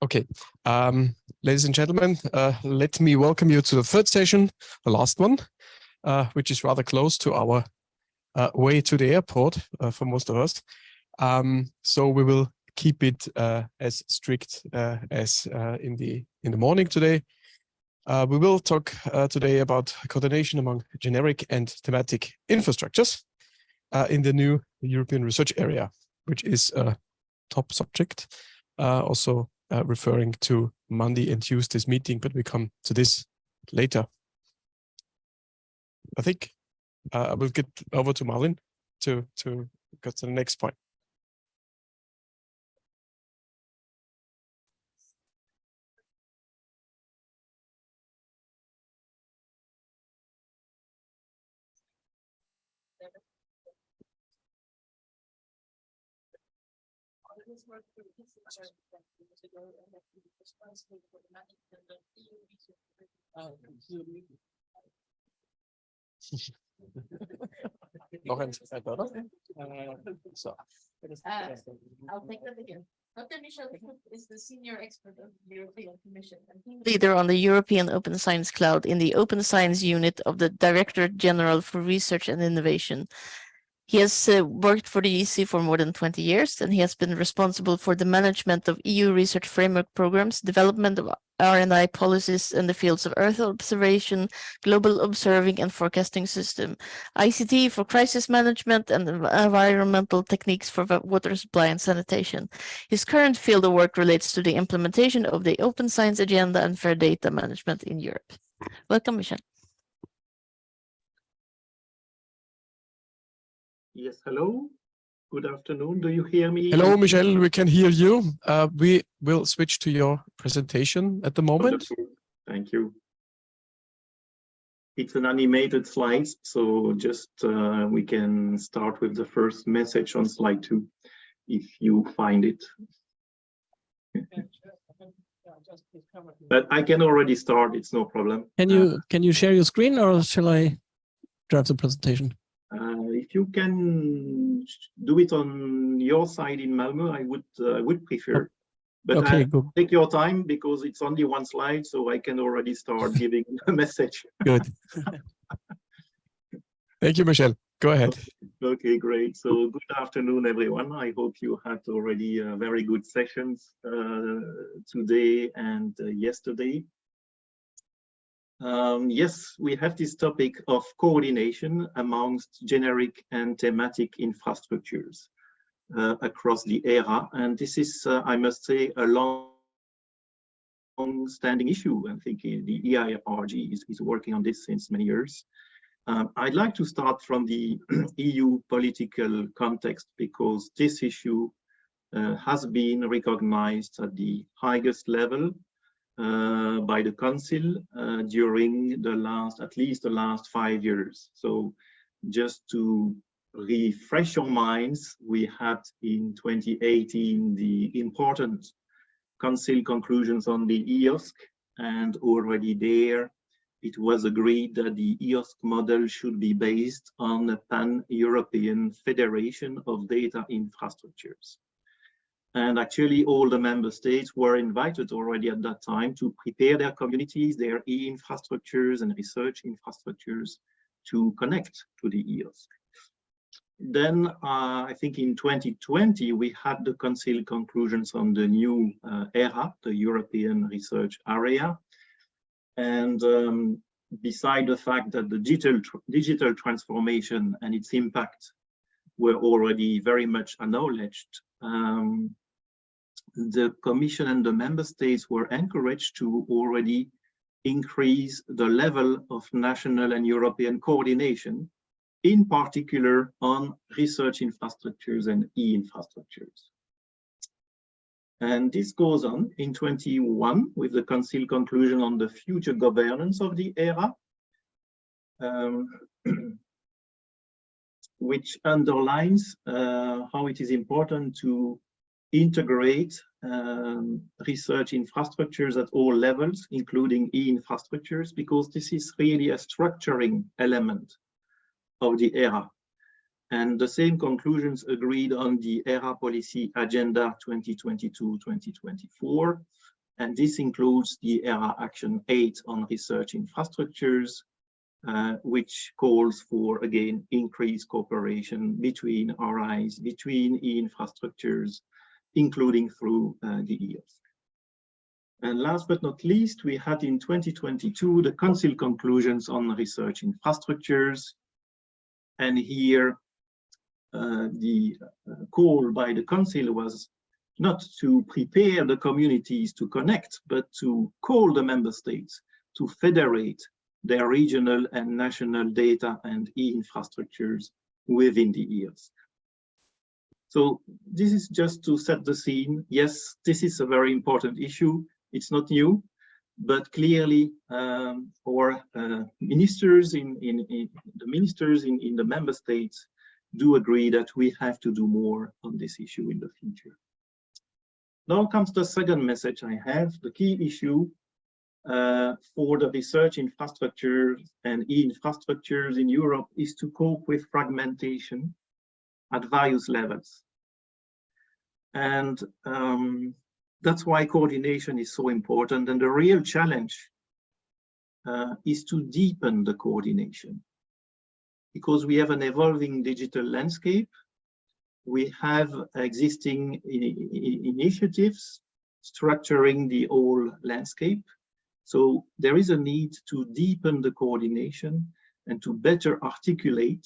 Okay, ladies and gentlemen, let me welcome you to the third session, the last one, which is rather close to our way to the airport for most of us. So we will keep it as strict as in the morning today. We will talk today about coordination among generic and thematic infrastructures in the new European research area, which is a top subject. Also referring to Monday and Tuesday's meeting, but we come to this later. I think I will get over to Marlin to go to the next point. Noch ein zweiter, oder? So. I'll take that again. Dr. Michel is the senior expert of the European Commission and leader on the European Open Science Cloud in the Open Science Unit of the Directorate General for Research and Innovation. He has worked for the EC for more than 20 years, and he has been responsible for the management of EU research framework programs, development of R&I policies in the fields of Earth observation, global observing and forecasting system, ICT for crisis management, and environmental techniques for water supply and sanitation. His current field of work relates to the implementation of the Open Science Agenda and fair data management in Europe. Welcome, Michel. Yes, hello. Good afternoon. Do you hear me? Hello, Michel. We can hear you. We will switch to your presentation at the moment. Wonderful. Thank you. It's an animated slide, so just we can start with the first message on slide 2, if you find it. But I can already start. It's no problem. Can you share your screen, or shall I drive the presentation? If you can do it on your side in Malmö, I would prefer. But okay, take your time, because it's only one slide, so I can already start giving a message. Good. Thank you, Michel. Go ahead. Okay, great. So good afternoon, everyone. I hope you had already very good sessions today and yesterday. Yes, we have this topic of coordination amongst generic and thematic infrastructures across the ERA, and this is, I must say, a long-standing issue. I think the e-IRG is working on this since many years. I'd like to start from the EU political context, because this issue has been recognized at the highest level by the Council during at least the last 5 years. So just to refresh your minds, we had in 2018 the important Council conclusions on the e-IRG, and already there it was agreed that the e-IRG model should be based on a pan-European federation of data infrastructures. And actually, all the member states were invited already at that time to prepare their communities, their e-infrastructures and research infrastructures to connect to the e-IRG. Then I think in 2020, we had the Council conclusions on the new ERA, the European Research Area. And beside the fact that the digital transformation and its impact were already very much acknowledged, the Commission and the member states were encouraged to already increase the level of national and European coordination, in particular on research infrastructures and e-infrastructures. And this goes on in 21 with the Council conclusion on the future governance of the ERA, which underlines how it is important to integrate research infrastructures at all levels, including e-infrastructures, because this is really a structuring element of the ERA. And the same conclusions agreed on the ERA policy agenda 2022-2024. And this includes the ERA Action 8 on research infrastructures, which calls for, again, increased cooperation between RIs, between e-infrastructures, including through the e-IRG. And last but not least, we had in 2022 the Council conclusions on research infrastructures. And here, the call by the Council was not to prepare the communities to connect, but to call the member states to federate their regional and national data and e-infrastructures within the e-IRG. So this is just to set the scene. Yes, this is a very important issue. It's not new, but clearly our ministers in the member states do agree that we have to do more on this issue in the future. Now comes the second message I have. The key issue for the research infrastructure and e-infrastructures in Europe is to cope with fragmentation at various levels. And that's why coordination is so important. And the real challenge is to deepen the coordination, because we have an evolving digital landscape. We have existing initiatives structuring the whole landscape. So there is a need to deepen the coordination and to better articulate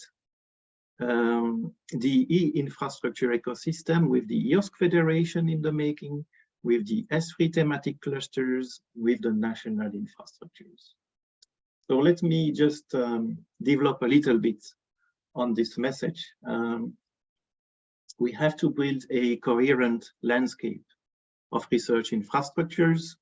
the e-infrastructure ecosystem with the e-IRG Federation in the making, with the S3 thematic clusters, with the national infrastructures. So let me just develop a little bit on this message. We have to build a coherent landscape of research infrastructures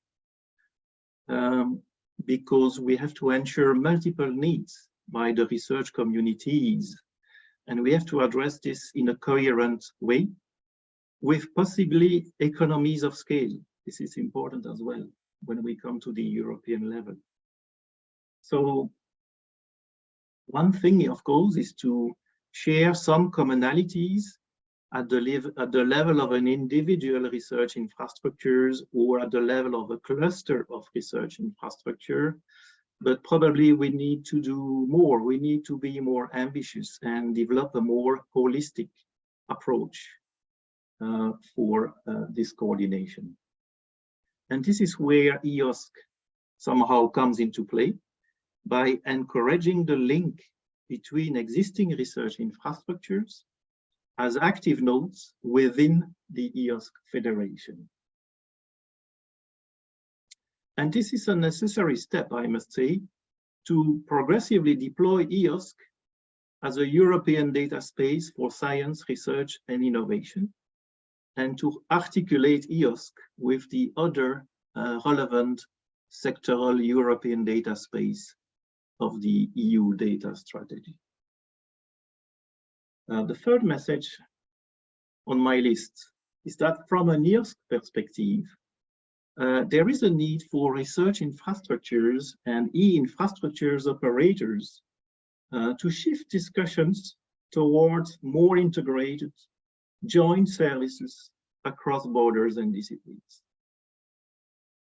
because we have to ensure multiple needs by the research communities, and we have to address this in a coherent way with possibly economies of scale. This is important as well when we come to the European level. So one thing, of course, is to share some commonalities at the level of an individual research infrastructures or at the level of a cluster of research infrastructure. But probably we need to do more. We need to be more ambitious and develop a more holistic approach for this coordination. And this is where e-IRG somehow comes into play by encouraging the link between existing research infrastructures as active nodes within the e-IRG Federation. And this is a necessary step, I must say, to progressively deploy e-IRG as a European data space for science, research, and innovation, and to articulate e-IRG with the other relevant sectoral European data space of the EU data strategy. The third message on my list is that from an e-IRG perspective, there is a need for research infrastructures and e-infrastructures operators to shift discussions towards more integrated joint services across borders and disciplines.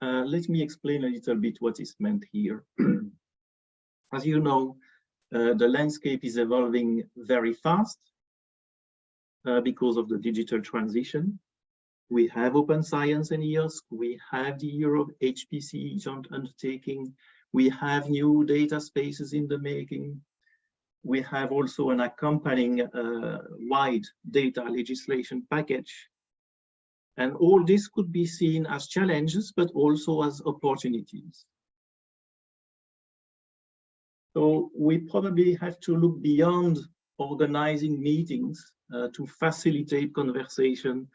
Let me explain a little bit what is meant here. As you know, the landscape is evolving very fast because of the digital transition. We have open science and e-IRG, we have the Europe HPC joint undertaking, we have new data spaces in the making, we have also an accompanying wide data legislation package. And all this could be seen as challenges, but also as opportunities. So we probably have to look beyond organizing meetings to facilitate conversation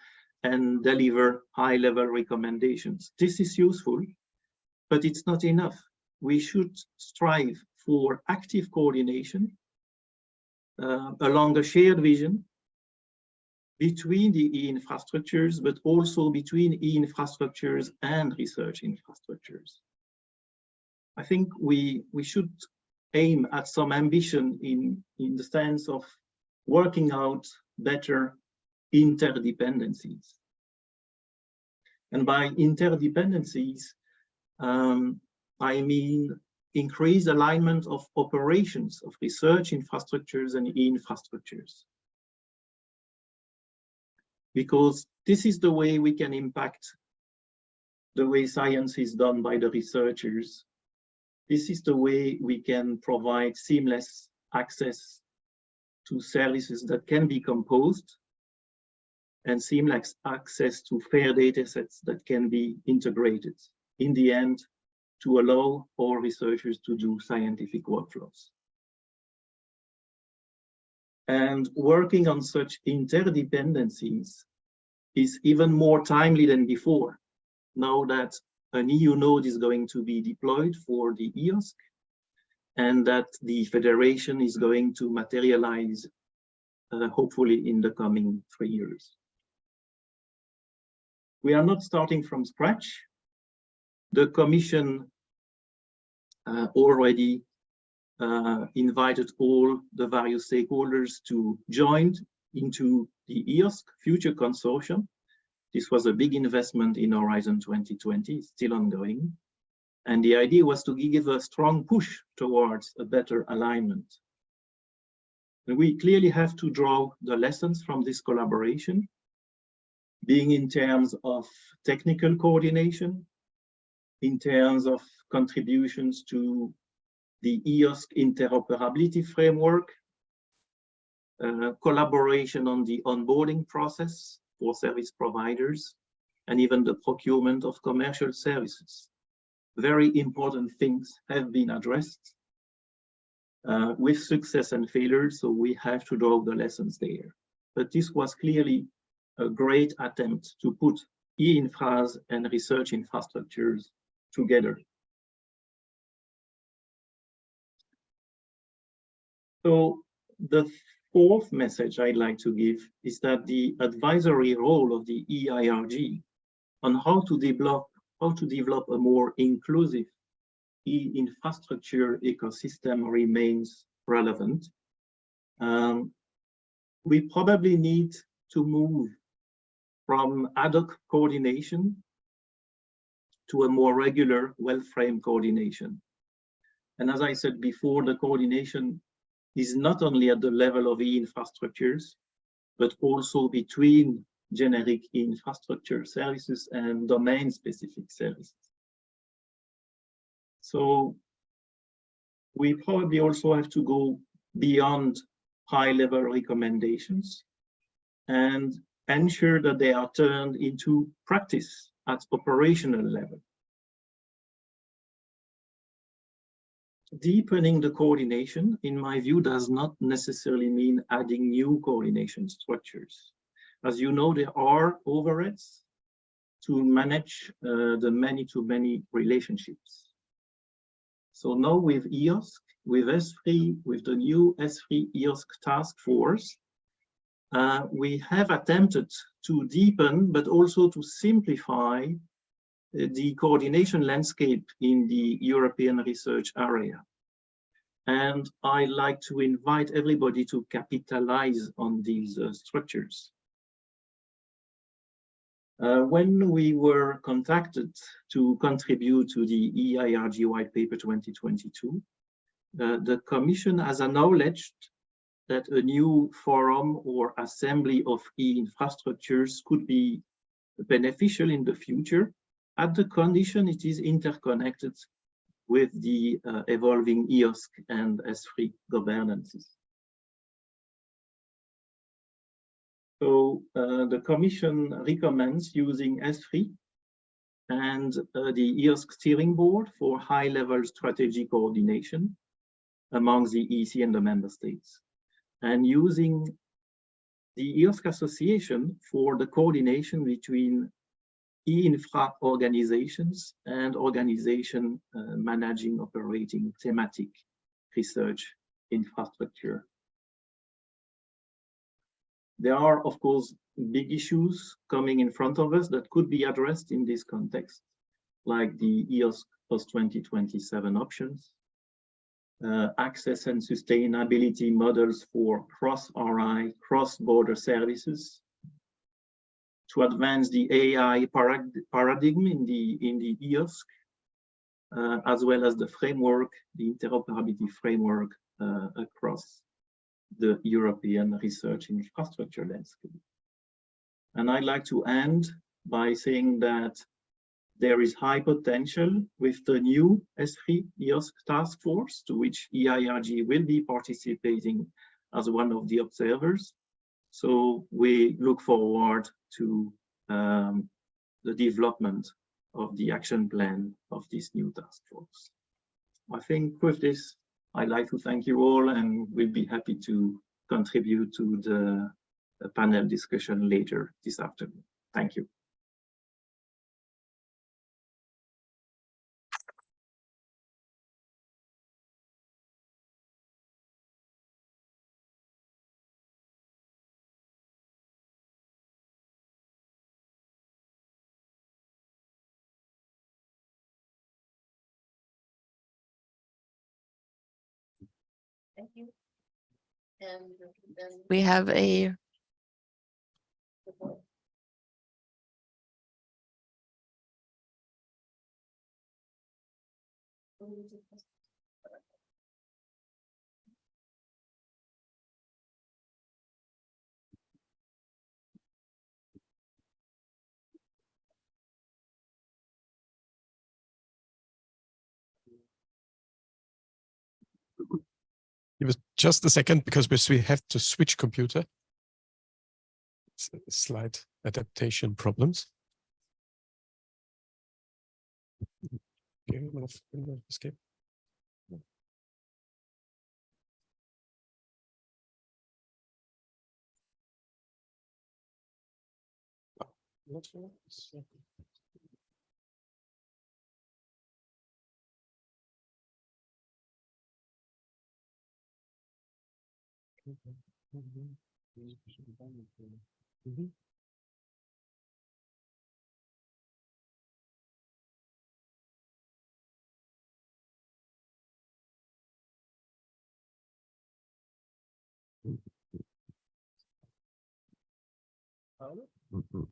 and deliver high-level recommendations. This is useful, but it's not enough. We should strive for active coordination along a shared vision between the e-infrastructures, but also between e-infrastructures and research infrastructures. I think we should aim at some ambition in the sense of working out better interdependencies. And by interdependencies, I mean increased alignment of operations of research infrastructures and e-infrastructures. Because this is the way we can impact the way science is done by the researchers. This is the way we can provide seamless access to services that can be composed and seamless access to fair data sets that can be integrated in the end to allow all researchers to do scientific workflows. And working on such interdependencies is even more timely than before, now that an EU node is going to be deployed for the e-IRG and that the federation is going to materialize hopefully in the coming 3 years. We are not starting from scratch. The Commission already invited all the various stakeholders to join into the e-IRG Future Consortium. This was a big investment in Horizon 2020, still ongoing. And the idea was to give a strong push towards a better alignment. And we clearly have to draw the lessons from this collaboration, being in terms of technical coordination, in terms of contributions to the e-IRG interoperability framework, collaboration on the onboarding process for service providers, and even the procurement of commercial services. Very important things have been addressed with success and failure, so we have to draw the lessons there. But this was clearly a great attempt to put e-infras and research infrastructures together. So the fourth message I'd like to give is that the advisory role of the e-IRG on how to develop a more inclusive e-infrastructure ecosystem remains relevant. We probably need to move from ad hoc coordination to a more regular, well-framed coordination. And as I said before, the coordination is not only at the level of e-infrastructures, but also between generic infrastructure services and domain-specific services. So we probably also have to go beyond high-level recommendations and ensure that they are turned into practice at operational level. Deepening the coordination, in my view, does not necessarily mean adding new coordination structures. As you know, there are overheads to manage the many-to-many relationships. So now with e-IRG, with S3, with the new S3 e-IRG task force, we have attempted to deepen, but also to simplify the coordination landscape in the European research area. And I like to invite everybody to capitalize on these structures. When we were contacted to contribute to the e-IRG white paper 2022, the Commission has acknowledged that a new forum or assembly of e-infrastructures could be beneficial in the future, at the condition it is interconnected with the evolving e-IRG and S3 governances. So the Commission recommends using S3 and the e-IRG steering board for high-level strategy coordination among the EC and the member states, and using the e-IRG association for the coordination between e-infra organizations and organization managing operating thematic research infrastructure. There are, of course, big issues coming in front of us that could be addressed in this context, like the e-IRG post-2027 options, access and sustainability models for cross-RI, cross-border services, to advance the AI paradigm in the e-IRG, as well as the framework, the interoperability framework across the European research infrastructure landscape. And I'd like to end by saying that there is high potential with the new S3 e-IRG task force, to which e-IRG will be participating as one of the observers. So we look forward to the development of the action plan of this new task force. I think with this, I'd like to thank you all, and we'll be happy to contribute to the panel discussion later this afternoon. Thank you. Thank you. And then we have a Give us just a second because we have to switch computer. Slight adaptation problems. Okay, I'm gonna escape. Not sure. Mm-hmm. Mm-hmm.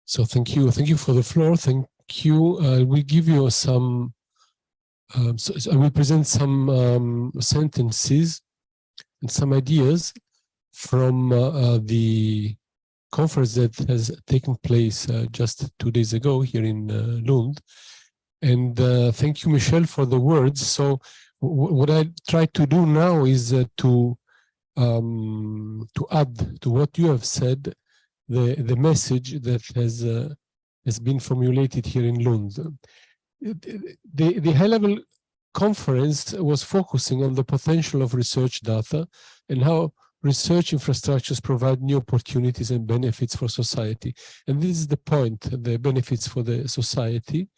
So thank you for the floor. Thank you. We'll give you some. So I will present some sentences and some ideas from the conference that has taken place just 2 days ago here in Lund. And thank you, Michel, for the words. So what I try to do now is to add to what you have said, the message that has been formulated here in Lund. The high-level conference was focusing on the potential of research data and how research infrastructures provide new opportunities and benefits for society. And this is the point, the benefits for the society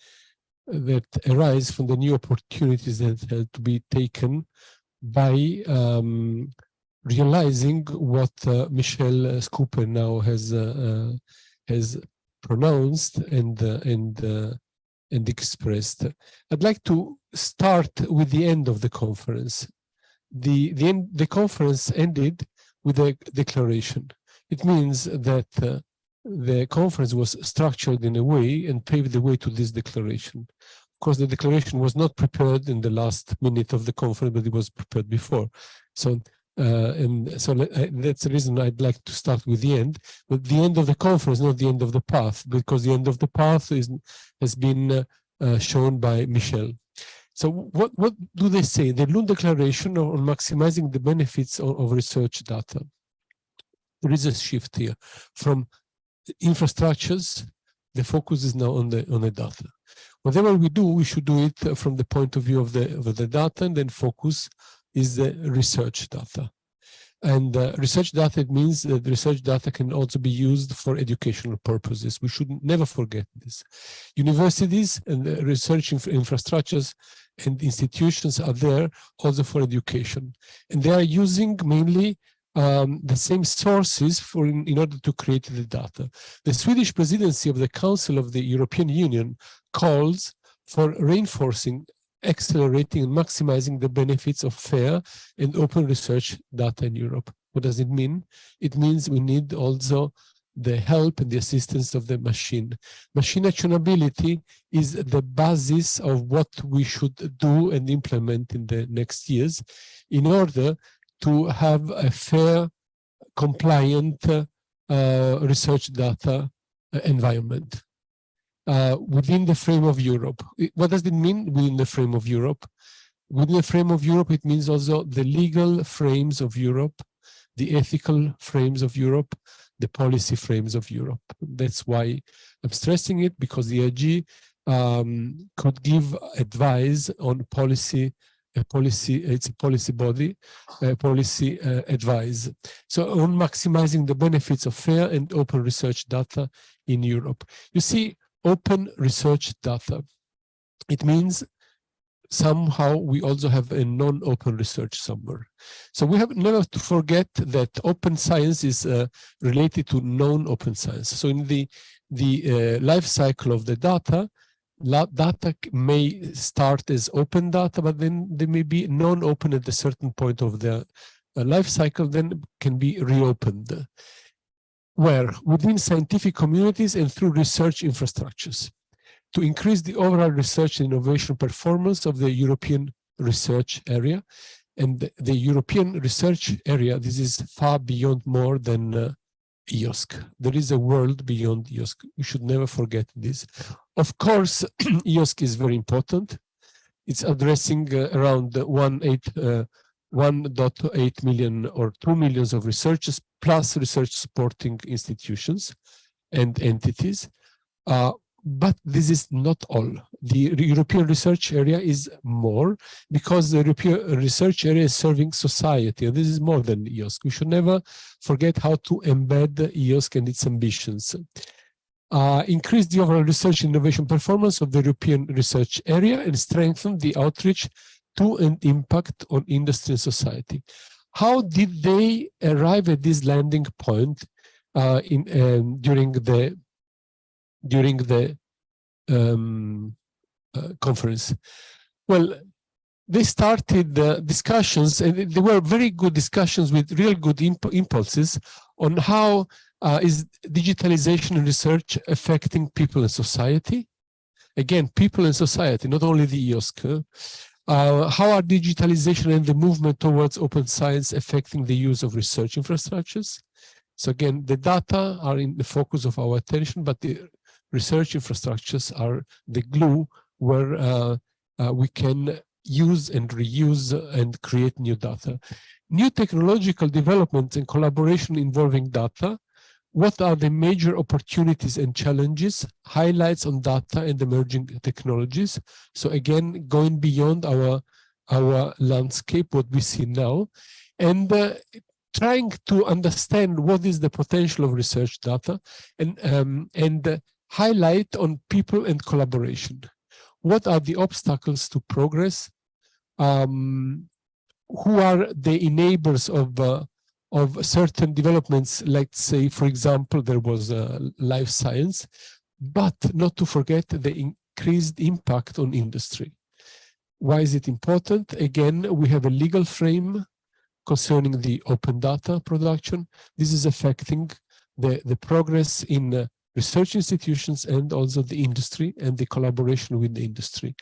that arise from the new opportunities that have to be taken by realizing what Michel Schooper now has pronounced and expressed. I'd like to start with the end of the conference. The conference ended with a declaration. It means that the conference was structured in a way and paved the way to this declaration. Of course, the declaration was not prepared in the last minute of the conference, but it was prepared before. So that's the reason I'd like to start with the end, but the end of the conference, not the end of the path, because the end of the path has been shown by Michel. So what do they say? The Lund Declaration on maximizing the benefits of research data. There is a shift here from infrastructures. The focus is now on the data. Whatever we do, we should do it from the point of view of the data, and then focus is the research data. And research data, it means that research data can also be used for educational purposes. We should never forget this. Universities and research infrastructures and institutions are there also for education. And they are using mainly the same sources in order to create the data. The Swedish presidency of the Council of the European Union calls for reinforcing, accelerating and maximizing the benefits of fair and open research data in Europe. What does it mean? It means we need also the help and the assistance of the machine. Machine actionability is the basis of what we should do and implement in the next years in order to have a fair, compliant research data environment. Within the frame of Europe. What does it mean within the frame of Europe? Within the frame of Europe, it means also the legal frames of Europe, the ethical frames of Europe, the policy frames of Europe. That's why I'm stressing it, because the e-IRG could give advice on policy, it's a policy body, policy advice. So on maximizing the benefits of fair and open research data in Europe. You see, open research data. It means somehow we also have a non-open research somewhere. So we have never to forget that open science is related to non-open science. So in the life cycle of the data, data may start as open data, but then they may be non-open at a certain point of the life cycle, then can be reopened. Where? Within scientific communities and through research infrastructures to increase the overall research and innovation performance of the European research area. And the European research area, this is far beyond more than e-IRG. There is a world beyond e-IRG. We should never forget this. Of course, e-IRG is very important. It's addressing around 1.8 million or 2 million of researchers plus research supporting institutions and entities. But this is not all. The European research area is more because the European research area is serving society. And this is more than e-IRG. We should never forget how to embed e-IRG and its ambitions. Increase the overall research and innovation performance of the European research area and strengthen the outreach to an impact on industry and society. How did they arrive at this landing point during the conference? Well, they started discussions, and there were very good discussions with real good impulses on how is digitalization and research affecting people and society. Again, people and society, not only the e-IRG. How are digitalization and the movement towards open science affecting the use of research infrastructures? So again, the data are in the focus of our attention, but the research infrastructures are the glue where we can use and reuse and create new data. New technological developments and collaboration involving data. What are the major opportunities and challenges? Highlights on data and emerging technologies. So again, going beyond our landscape, what we see now, and trying to understand what is the potential of research data, and highlight on people and collaboration. What are the obstacles to progress? Who are the enablers of certain developments? Let's say, for example, there was life science, but not to forget the increased impact on industry. Why is it important? Again, we have a legal frame concerning the open data production. This is affecting the progress in research institutions and also the industry and the collaboration with the industry.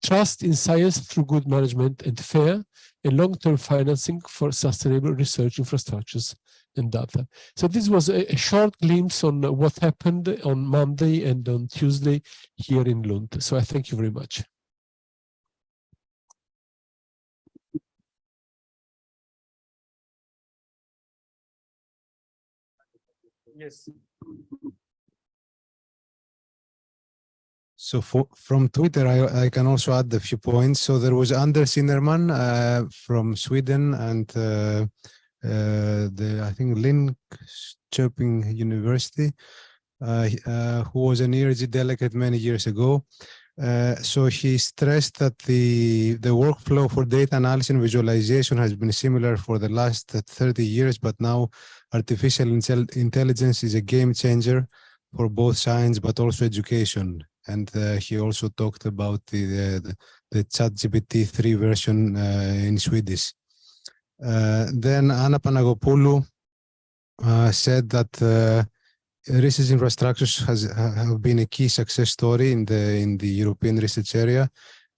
Trust in science through good management and fair and long-term financing for sustainable research infrastructures and data. So this was a short glimpse on what happened on Monday and on Tuesday here in Lund. So I thank you very much. Yes. So from Twitter, I can also add a few points. So there was Anders Innerman from Sweden, and I think Linköping University, who was an e-IRG delegate many years ago. So he stressed that the workflow for data analysis and visualization has been similar for the last 30 years, but now artificial intelligence is a game changer for both science but also education. And he also talked about the ChatGPT 3 version in Swedish. Then Anna Panagopoulou said that research infrastructures have been a key success story in the European research area,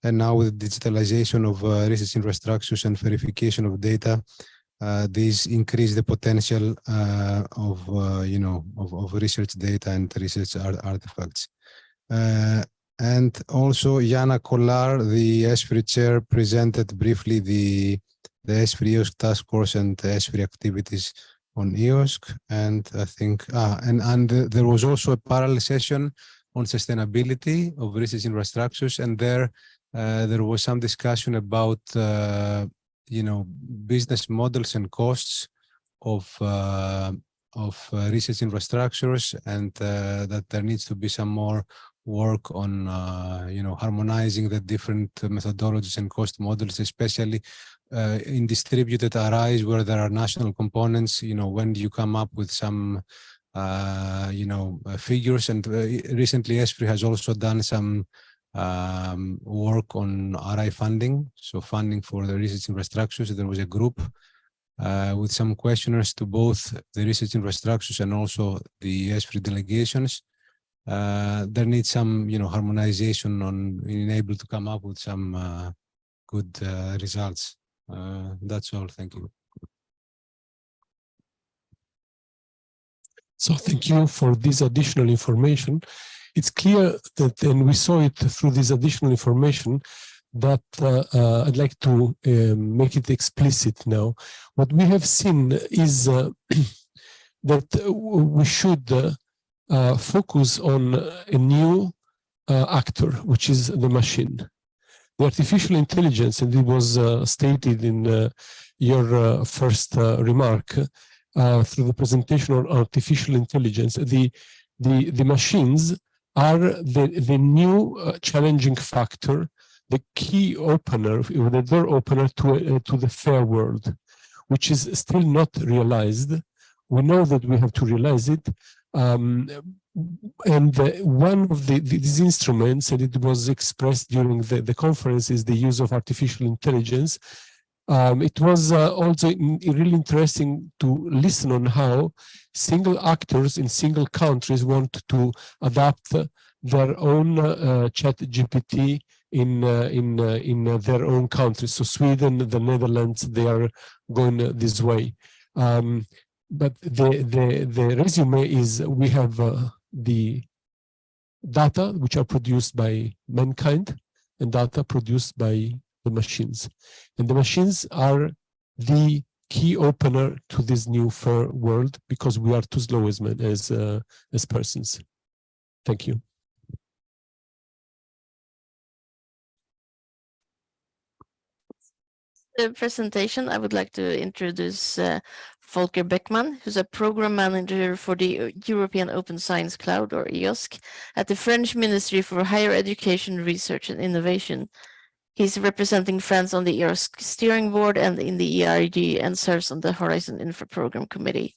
and now with digitalization of research infrastructures and verification of data, these increase the potential of research data and research artifacts. And also Jana Kolar, the ESFRI chair, presented briefly the ESFRI EOSC task force and the ESFRI activities on EOSC. And I think, and there was also a parallel session on sustainability of research infrastructures. And there was some discussion about, business models and costs of research infrastructures, and that there needs to be some more work on, harmonizing the different methodologies and cost models, especially in distributed arrays where there are national components. When you come up with some, figures, and recently ESFRI has also done some work on RI funding, so funding for the research infrastructures. There was a group with some questionnaires to both the research infrastructures and also the ESFRI delegations. There needs some, harmonization on being able to come up with some good results. That's all. Thank you. So thank you for this additional information. It's clear that, and we saw it through this additional information, that I'd like to make it explicit now. What we have seen is that we should focus on a new actor, which is the machine. The artificial intelligence, and it was stated in your first remark through the presentation on artificial intelligence, the machines are the new challenging factor, the key opener, the door opener to the fair world, which is still not realized. We know that we have to realize it. And one of these instruments, and it was expressed during the conference, is the use of artificial intelligence. It was also really interesting to listen on how single actors in single countries want to adapt their own ChatGPT in their own countries. So Sweden, the Netherlands, they are going this way. But the resume is we have the data which are produced by mankind and data produced by the machines. And the machines are the key opener to this new fair world because we are too slow as persons. Thank you. The presentation, I would like to introduce Volker Beckmann, who's a program manager for the European Open Science Cloud, or EOSC, at the French Ministry for Higher Education, Research and Innovation. He's representing France on the EOSC steering board and in the e-IRG, and serves on the Horizon Infra Program Committee.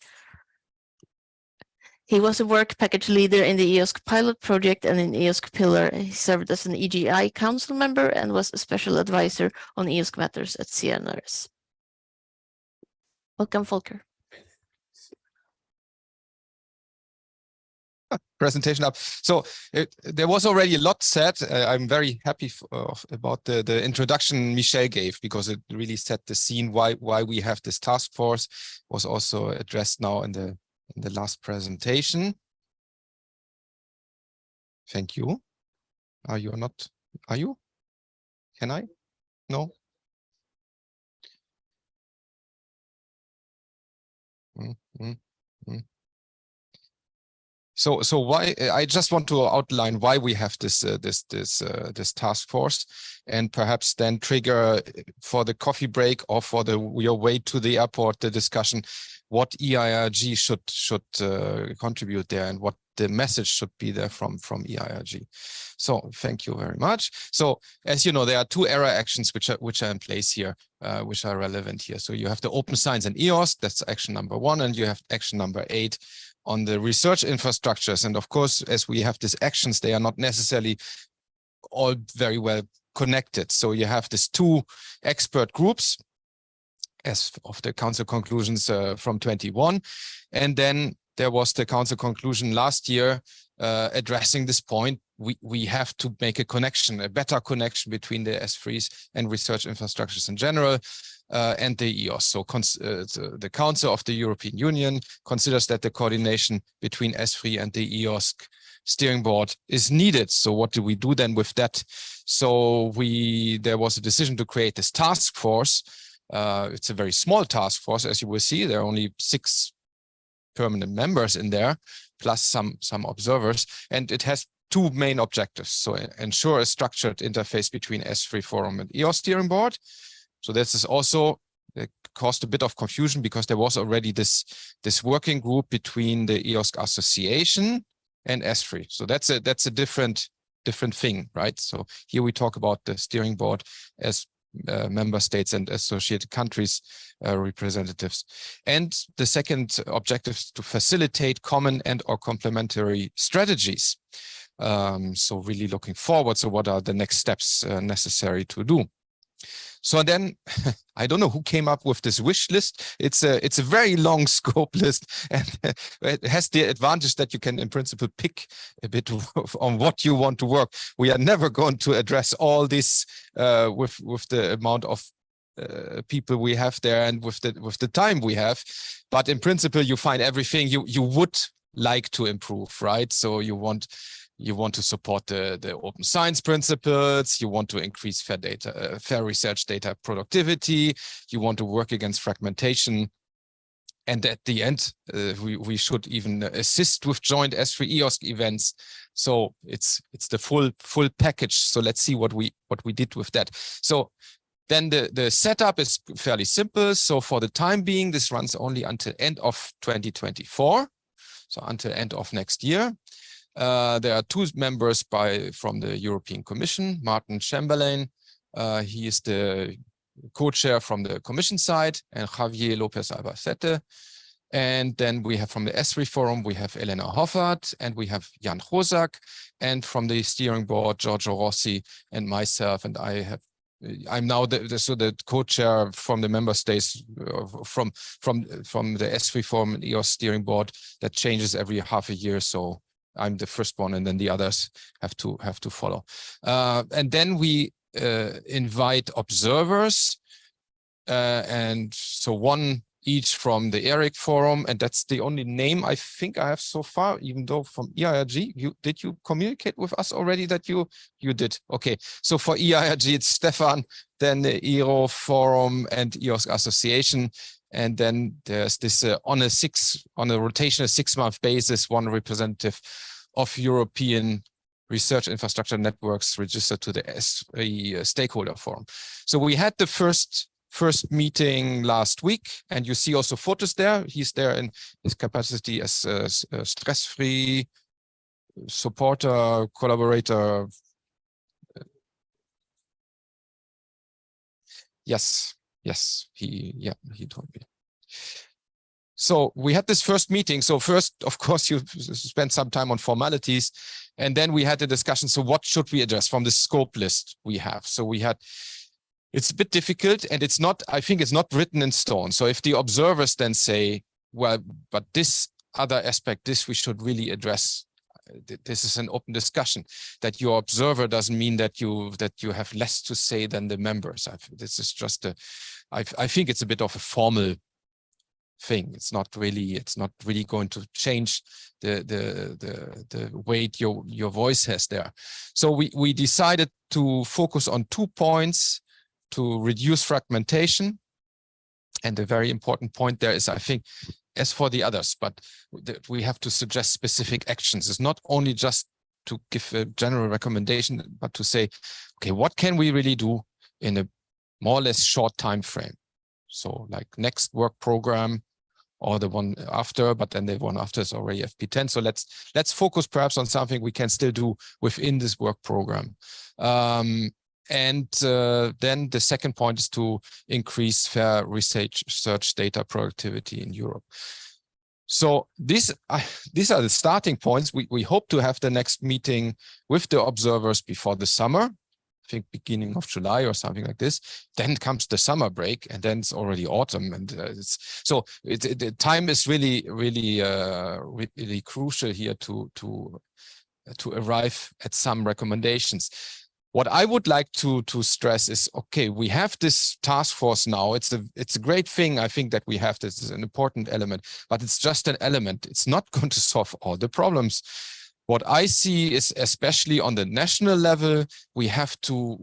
He was a work package leader in the EOSC pilot project and in EOSC Pillar. He served as an EGI council member and was a special advisor on EOSC matters at CNRS. Welcome, Volker. Presentation up. So there was already a lot said. I'm very happy about the introduction Michel gave, because it really set the scene why we have this task force. Was also addressed now in the last presentation. Thank you. Are you or not? Are you? Can I? No. So why? I just want to outline why we have this task force, and perhaps then trigger for the coffee break or for your way to the airport the discussion what e-IRG should contribute there and what the message should be there from e-IRG. So thank you very much. So as you know, there are two ERA actions which are in place here, which are relevant here. So you have the open science and EOSC, that's action number 1, and you have action number 8 on the research infrastructures. And of course, as we have these actions, they are not necessarily all very well connected. So you have these 2 expert groups as of the council conclusions from 21. And then there was the council conclusion last year addressing this point. We have to make a connection, a better connection between the S3s and research infrastructures in general and the EOS. So the Council of the European Union considers that the coordination between S3 and the EOS steering board is needed. So what do we do then with that? So there was a decision to create this task force. It's a very small task force, as you will see. There are only 6 permanent members in there, plus some observers, and it has 2 main objectives. So ensure a structured interface between S3 Forum and EOS steering board. So this is also caused a bit of confusion because there was already this working group between the EOSC Association and S3. So that's a different thing, right? So here we talk about the steering board as member states and associated countries representatives. And the second objective is to facilitate common and/or complementary strategies. So really looking forward. So what are the next steps necessary to do? So then, I don't know who came up with this wish list. It's a very long scope list, and it has the advantage that you can, in principle, pick a bit on what you want to work. We are never going to address all this with the amount of people we have there and with the time we have. But in principle, you find everything you would like to improve, right? So you want to support the open science principles, you want to increase fair research data productivity, you want to work against fragmentation, and at the end, we should even assist with joint S3 EOSC events. So it's the full package. So let's see what we did with that. So then the setup is fairly simple. So for the time being, this runs only until end of 2024. So until end of next year. There are 2 members from the European Commission, Martin Chamberlain. He is the co-chair from the Commission side, and Javier Lopez Albacete. And then we have from the S3 Forum, we have Elena Hoffert, and we have Jan Chosak. And from the steering board, Giorgio Rossi and myself, and I'm now the co-chair from the member states from the S3 Forum and EOS steering board that changes every half a year. So I'm the first one, and then the others have to follow. And then we invite observers, and so 1 each from the e-IRG Forum, and that's the only name I think I have so far, even though from e-IRG, did you communicate with us already that you did? Okay, so for e-IRG, it's Stefan, then the ERO Forum and EOSC Association. And then there's this on a rotational 6-month basis, 1 representative of European research infrastructure networks registered to the S3 stakeholder forum. So we had the first meeting last week, and you see also photos there. He's there in his capacity as a stress-free supporter, collaborator. Yes, he told me. So we had this first meeting. So first, of course, you spent some time on formalities, and then we had the discussion. So what should we address from the scope list we have? So it's a bit difficult, and I think it's not written in stone. So if the observers then say, well, but this other aspect, this we should really address. This is an open discussion. That your observer doesn't mean that you have less to say than the members. This is just I think it's a bit of a formal thing. It's not really going to change the weight your voice has there. So we decided to focus on 2 points to reduce fragmentation. And the very important point there is, I think, as for the others, but we have to suggest specific actions. It's not only just to give a general recommendation, but to say, okay, what can we really do in a more or less short time frame? So like next work program or the one after, but then the one after is already FP10. So let's focus perhaps on something we can still do within this work program. Then the second point is to increase fair research data productivity in Europe. So these are the starting points. We hope to have the next meeting with the observers before the summer. I think beginning of July or something like this. Then comes the summer break, and then it's already autumn, and the time is really crucial here to arrive at some recommendations. What I would like to stress is, okay, we have this task force now. It's a great thing. I think that we have this is an important element, but it's just an element. It's not going to solve all the problems. What I see is, especially on the national level, we have to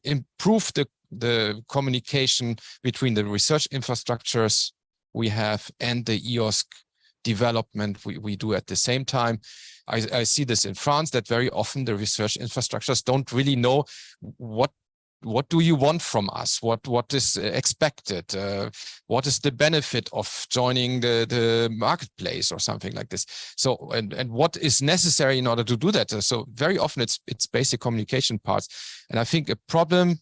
improve the communication between the research infrastructures we have and the e-IRG development we do at the same time. I see this in France, that very often the research infrastructures don't really know what do you want from us? What is expected? What is the benefit of joining the marketplace or something like this? So, and what is necessary in order to do that? So very often it's basic communication parts. And I think a problem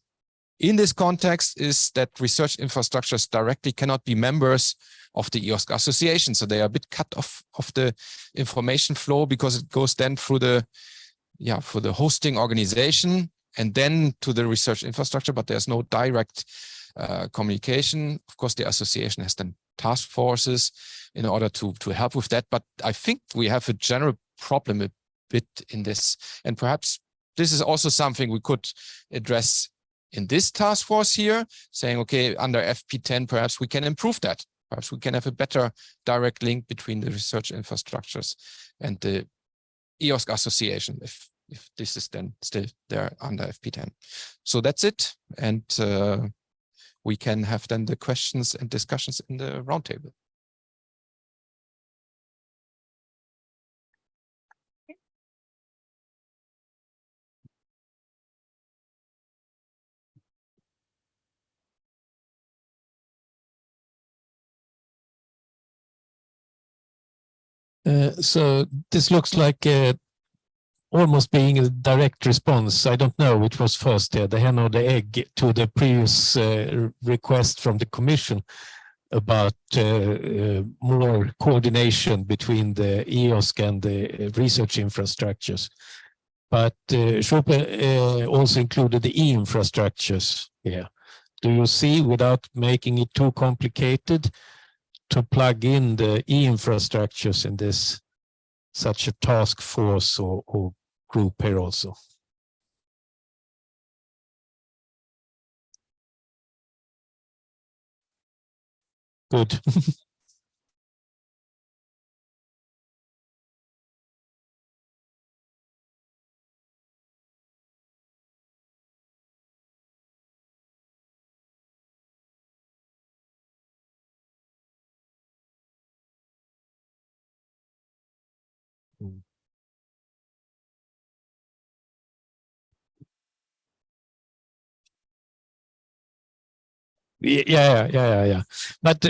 in this context is that research infrastructures directly cannot be members of the e-IRG association. So they are a bit cut off of the information flow, because it goes then through for the hosting organization and then to the research infrastructure, but there's no direct communication. Of course, the association has then task forces in order to help with that. But I think we have a general problem a bit in this. And perhaps this is also something we could address in this task force here, saying, okay, under FP10, perhaps we can improve that. Perhaps we can have a better direct link between the research infrastructures and the e-IRG association, if this is then still there under FP10. So that's it. And we can have then the questions and discussions in the roundtable. So this looks like almost being a direct response. I don't know which was first there, the hen or the egg, to the previous request from the Commission about more coordination between the e-IRG and the research infrastructures. But Schope also included the e-infrastructures here. Do you see, without making it too complicated, to plug in the e-infrastructures in this, such a task force or group here also? Good. Yeah. But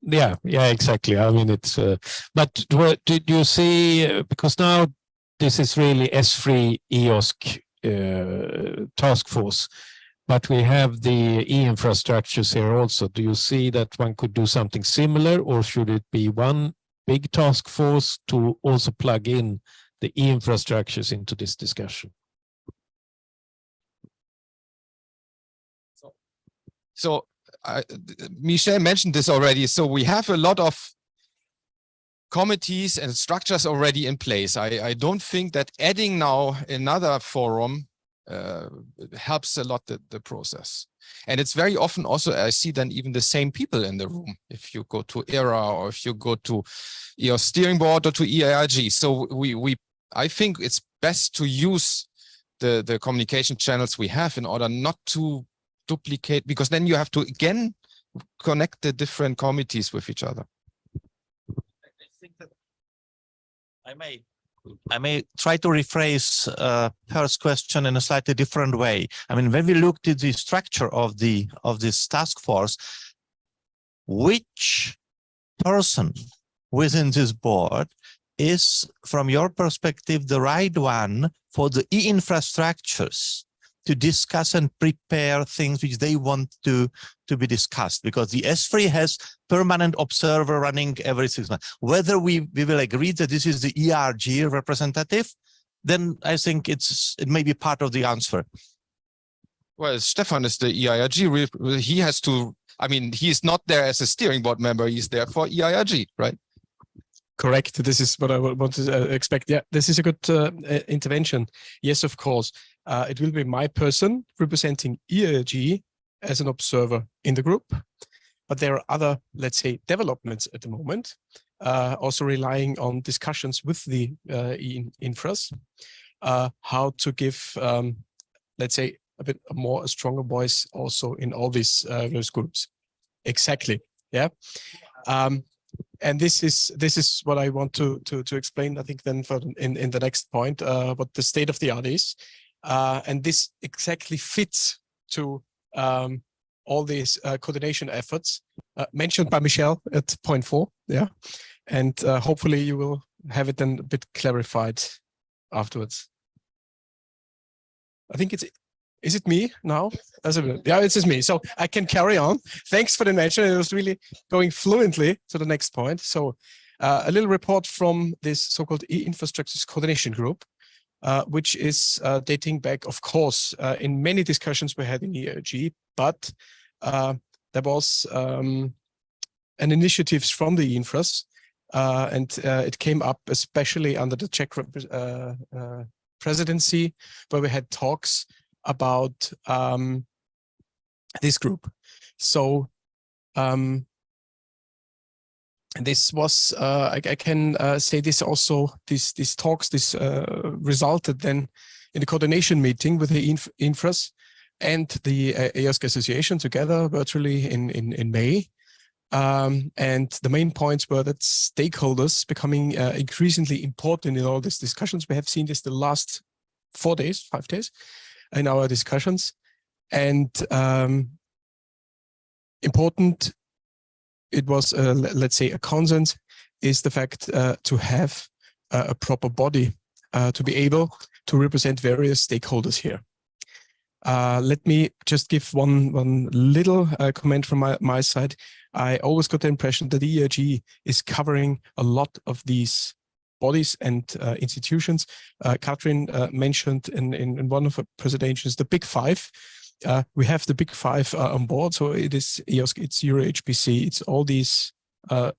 yeah, exactly. I mean, it's. But what did you see? Because now this is really S3 e-IRG task force, but we have the e-infrastructures here also. Do you see that one could do something similar, or should it be one big task force to also plug in the e-infrastructures into this discussion? So Michel mentioned this already. So we have a lot of committees and structures already in place. I don't think that adding now another forum helps a lot the process. And it's very often also, I see then even the same people in the room. If you go to ERA or if you go to your steering board or to e-IRG. So I think it's best to use the communication channels we have in order not to duplicate, because then you have to again connect the different committees with each other. I think that I may try to rephrase Per's question in a slightly different way. I mean, when we looked at the structure of this task force, which person within this board is, from your perspective, the right one for the e-infrastructures to discuss and prepare things which they want to be discussed? Because the S3 has permanent observer running every 6 months. Whether we will agree that this is the e-IRG representative, then I think it may be part of the answer. Well, Stefan is the e-IRG. He has to, I mean, he's not there as a steering board member. He's there for e-IRG, right? Correct. This is what I want to expect. Yeah, this is a good intervention. Yes, of course. It will be my person representing e-IRG as an observer in the group. But there are other, let's say, developments at the moment, also relying on discussions with the infras, how to give, let's say, a stronger voice also in all these various groups. Exactly. Yeah. And this is what I want to explain, I think, then in the next point, what the state of the art is. And this exactly fits to all these coordination efforts mentioned by Michelle at point 4. Yeah. And hopefully you will have it then a bit clarified afterwards. I think is it me now? Yeah, it's just me. So I can carry on. Thanks for the mention. It was really going fluently to the next point. So a little report from this so-called e-infrastructures coordination group, which is dating back, of course, in many discussions we had in e-IRG, but there was an initiatives from the infras, and it came up especially under the Czech presidency, where we had talks about this group. So this was, I can say this also, these talks, resulted then in the coordination meeting with the infras and the e-IRG Association together virtually in May. And the main points were that stakeholders becoming increasingly important in all these discussions. We have seen this the last 5 days in our discussions. And important, it was, let's say, a consensus, is the fact to have a proper body to be able to represent various stakeholders here. Let me just give one little comment from my side. I always got the impression that the e-IRG is covering a lot of these bodies and institutions. Katrin mentioned in one of her presentations the Big Five. We have the Big Five on board, so it is e-IRG, it's Euro-HPC, it's all these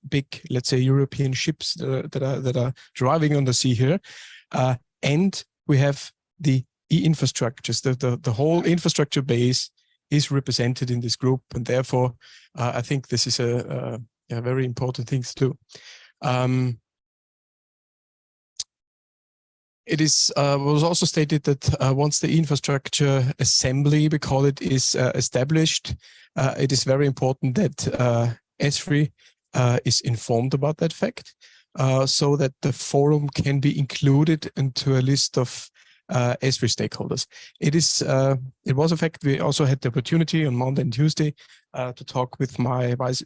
big, let's say, European ships that are driving on the sea here, and we have the e-infrastructures. The whole infrastructure base is represented in this group, and therefore I think this is a very important thing to do. It is was also stated that once the infrastructure assembly, we call it, is established, it is very important that S3 is informed about that fact, so that the forum can be included into a list of S3 stakeholders. It was a fact. We also had the opportunity on Monday and Tuesday to talk with my vice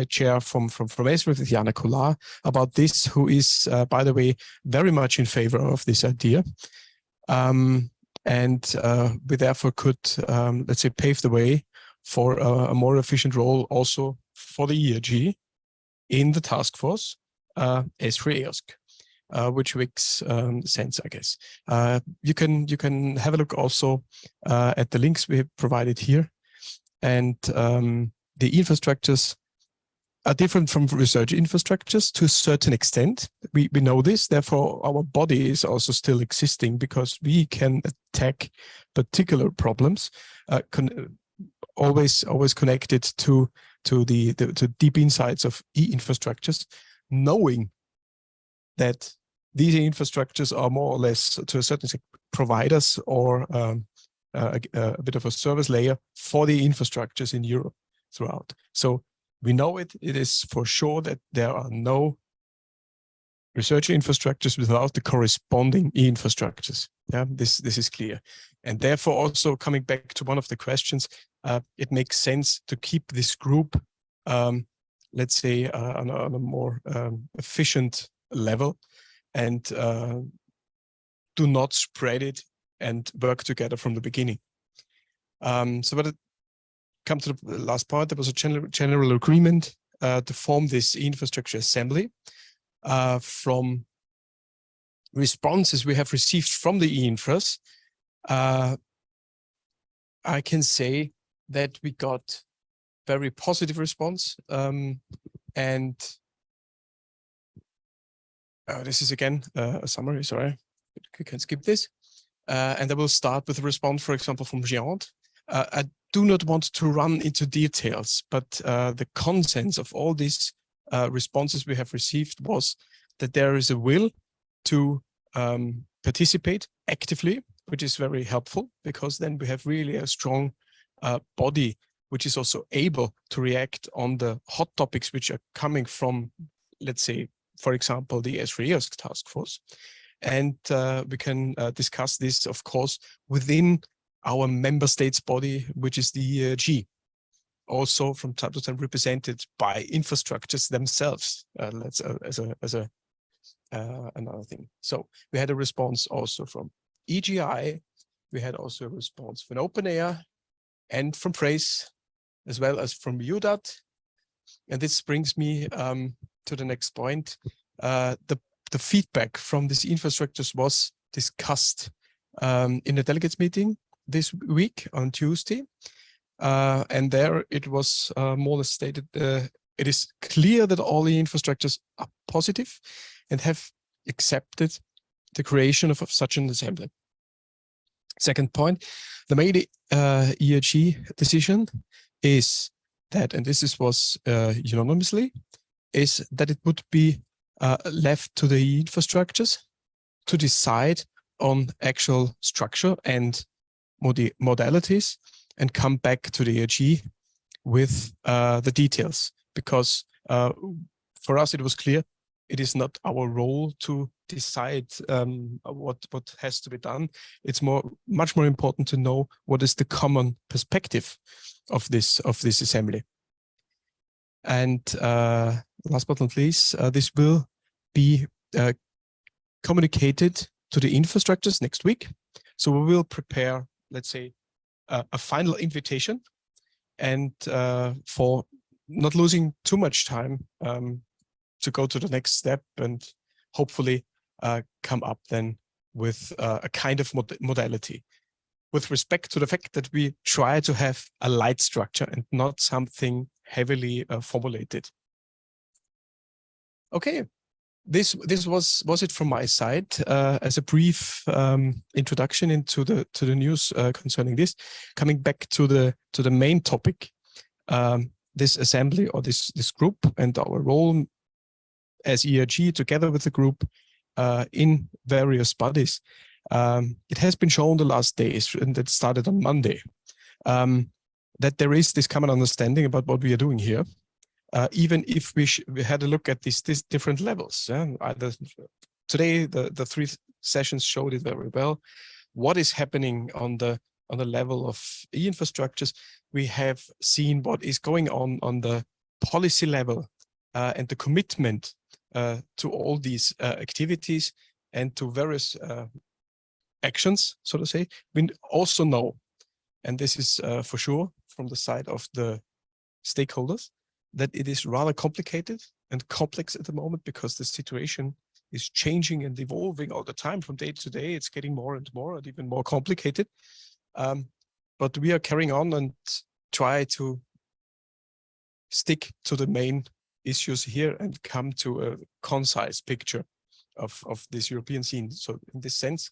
chair from S3, with Jana Kolar, about this, who is, by the way, very much in favor of this idea. And we therefore could, let's say, pave the way for a more efficient role also for the e-IRG in the task force, S3 e-IRG. Which makes sense, I guess. You can have a look also at the links we have provided here, and the infrastructures are different from research infrastructures to a certain extent. We know this, therefore our body is also still existing, because we can attack particular problems, always connected to deep insights of e-infrastructures, knowing that these infrastructures are more or less, to a certain extent, providers or a bit of a service layer for the infrastructures in Europe. throughout. So we know it is for sure that there are no research infrastructures without the corresponding e-infrastructures. Yeah, this is clear. And therefore, also coming back to one of the questions, it makes sense to keep this group, let's say, on a more efficient level, and do not spread it and work together from the beginning. So when it comes to the last part, there was a general agreement to form this infrastructure assembly from responses we have received from the e-infras. I can say that we got very positive response, and this is again a summary, sorry, you can skip this. And I will start with a response, for example, from Giant. I do not want to run into details, but the consensus of all these responses we have received was that there is a will to participate actively, which is very helpful, because then we have really a strong body, which is also able to react on the hot topics which are coming from, let's say, for example, the e-IRG task force. And we can discuss this, of course, within our member states body, which is the e-IRG, also from time to time represented by infrastructures themselves. Let's another thing. So we had a response also from EGI. We had also a response from OpenAir and from Trace, as well as from UDAT. And this brings me to the next point. The feedback from these infrastructures was discussed in the delegates meeting this week on Tuesday. And there it was more or less stated, it is clear that all the infrastructures are positive and have accepted the creation of such an assembly. Second point, the main e-IRG decision is that, and this was unanimously, is that it would be left to the infrastructures to decide on actual structure and modalities and come back to the e-IRG with the details, because for us it was clear it is not our role to decide what has to be done. It's much more important to know what is the common perspective of this assembly. And last but not least, this will be communicated to the infrastructures next week. So we will prepare, let's say, a final invitation, and for not losing too much time to go to the next step and hopefully come up then with a kind of modality, with respect to the fact that we try to have a light structure and not something heavily formulated. Okay, this was it from my side as a brief introduction into the news concerning this. Coming back to the main topic, this assembly or this group and our role as e-IRG together with the group in various bodies. It has been shown the last days, and it started on Monday, that there is this common understanding about what we are doing here, even if we had a look at these different levels. Either today, the three sessions showed it very well. What is happening on the level of e-infrastructures? We have seen what is going on the policy level and the commitment to all these activities and to various actions, so to say. We also know, and this is for sure from the side of the stakeholders, that it is rather complicated and complex at the moment, because the situation is changing and evolving all the time. From day to day, it's getting more and more and even more complicated. But we are carrying on and try to stick to the main issues here and come to a concise picture of this European scene. So in this sense,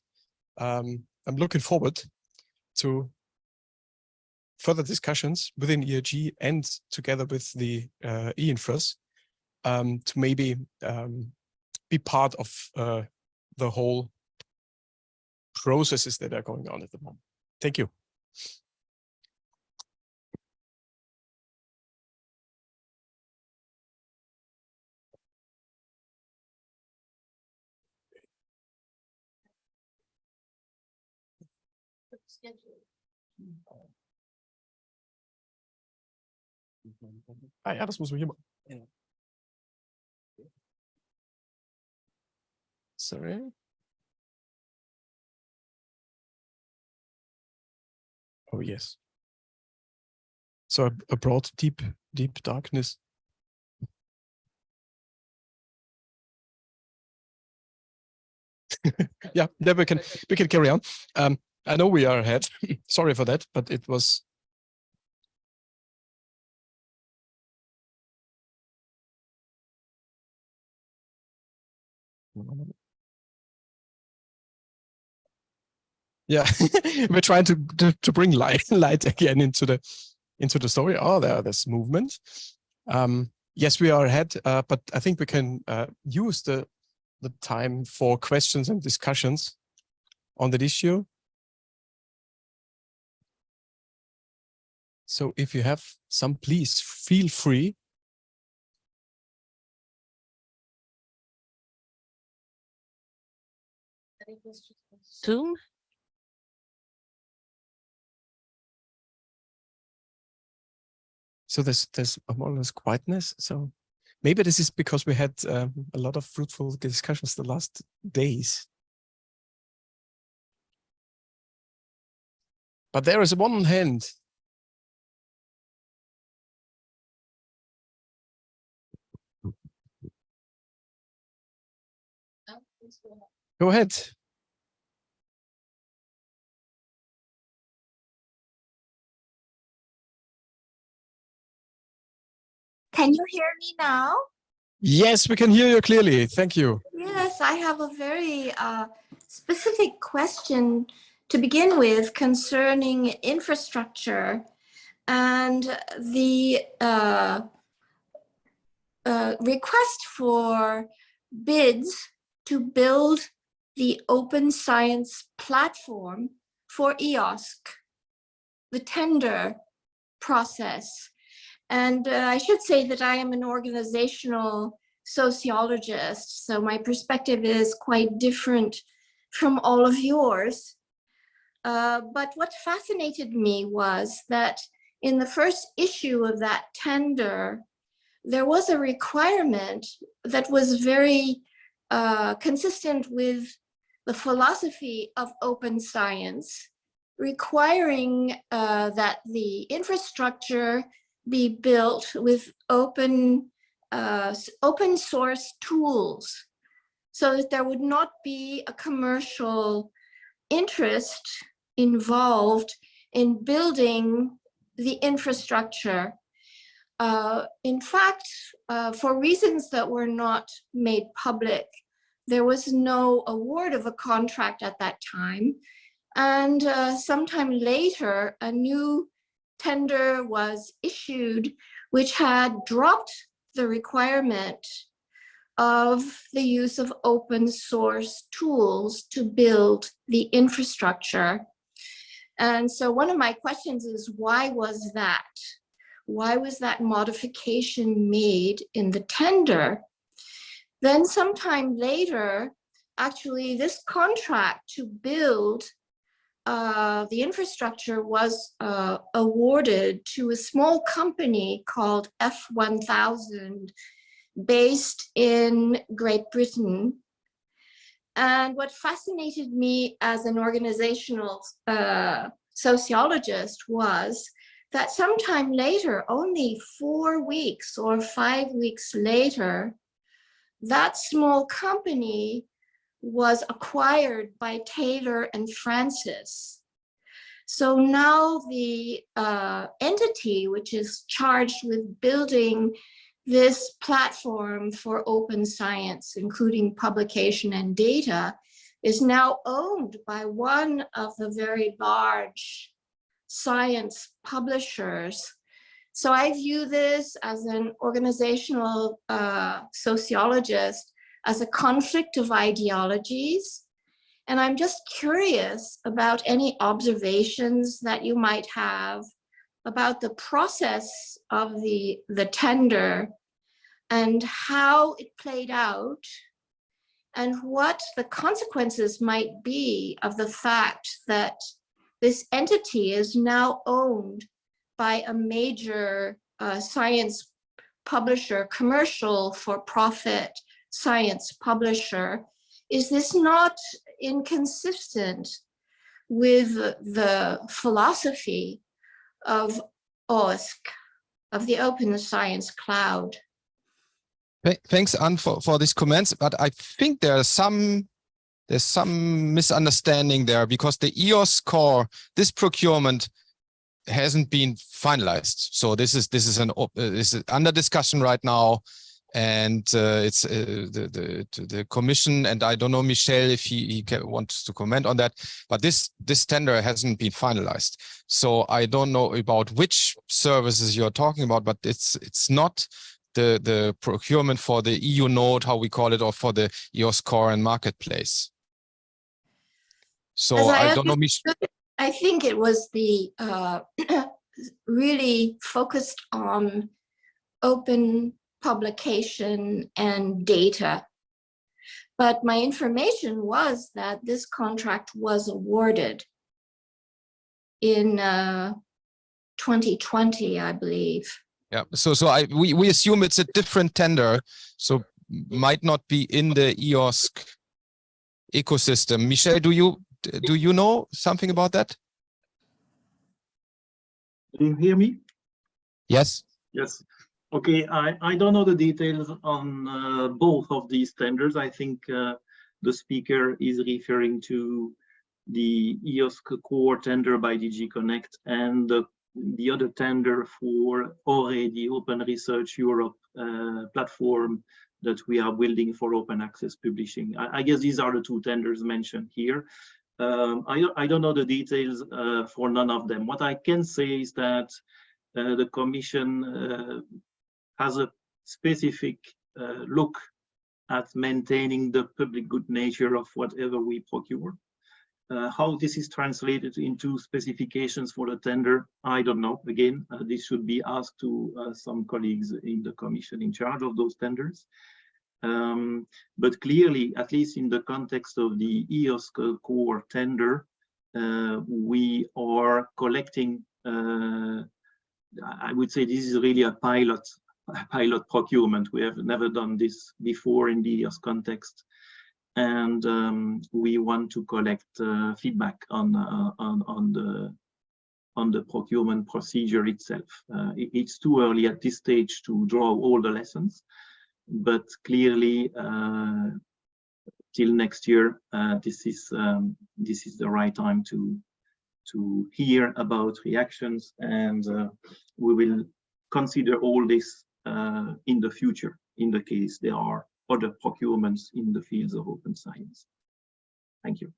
I'm looking forward to further discussions within e-IRG and together with the e-infras to maybe be part of the whole processes that are going on at the moment. Thank you. Ah ja, das muss man hier machen. Sorry. Oh yes. So a broad, deep darkness. Yeah, then we can carry on. I know we are ahead. Sorry for that, but it was. Yeah, we're trying to bring light again into the story. Oh, there's movement. Yes, we are ahead, but I think we can use the time for questions and discussions on that issue. So if you have some, please feel free. Zoom. So there's more or less quietness. So maybe this is because we had a lot of fruitful discussions the last days. But there is one hand. Go ahead. Can you hear me now? Yes, we can hear you clearly. Thank you. Yes, I have a very specific question to begin with concerning infrastructure and the request for bids to build the open science platform for e-IRG, the tender process. And I should say that I am an organizational sociologist, so my perspective is quite different from all of yours. But what fascinated me was that in the first issue of that tender, there was a requirement that was very consistent with the philosophy of open science, requiring that the infrastructure be built with open source tools so that there would not be a commercial interest involved in building the infrastructure. In fact, for reasons that were not made public, there was no award of a contract at that time. And sometime later, a new tender was issued, which had dropped the requirement of the use of open source tools to build the infrastructure. And so one of my questions is, why was that? Why was that modification made in the tender? Then sometime later, actually this contract to build the infrastructure was awarded to a small company called F1000 based in Great Britain. And what fascinated me as an organizational sociologist was that sometime later, only 4 weeks or 5 weeks later, that small company was acquired by Taylor and Francis. So now the entity which is charged with building this platform for open science, including publication and data, is now owned by one of the very large science publishers. So I view this as an organizational sociologist as a conflict of ideologies. And I'm just curious about any observations that you might have about the process of the tender and how it played out and what the consequences might be of the fact that this entity is now owned by a major science publisher, commercial for-profit science publisher. Is this not inconsistent with the philosophy of OSC, of the Open Science Cloud? Thanks, Anne, for these comments, but I think there's some misunderstanding there, because the EOS core, this procurement hasn't been finalized. So this is under discussion right now, and it's the commission, and I don't know, Michel, if he wants to comment on that, but this tender hasn't been finalized. So I don't know about which services you're talking about, but it's not the procurement for the EU node, how we call it, or for the EOS core and marketplace. So I don't know, Michel. I think it was the really focused on open publication and data. But my information was that this contract was awarded in 2020, I believe. Yeah, so we assume it's a different tender, so might not be in the EOS ecosystem. Michel, do you know something about that? Do you hear me? Yes. Yes. Okay, I don't know the details on both of these tenders. I think the speaker is referring to the EOS core tender by DG Connect and the other tender for already Open Research Europe platform that we are building for open access publishing. I guess these are the two tenders mentioned here. I don't know the details for none of them. What I can say is that the Commission has a specific look at maintaining the public good nature of whatever we procure. How this is translated into specifications for the tender, I don't know. Again, this should be asked to some colleagues in the Commission in charge of those tenders. But clearly, at least in the context of the EOS core tender, we are collecting, I would say this is really a pilot procurement. We have never done this before in the EOS context. And we want to collect feedback on the procurement procedure itself. It's too early at this stage to draw all the lessons, but clearly till next year, this is the right time to hear about reactions, and we will consider all this in the future, in the case there are other procurements in the fields of open science. Thank you.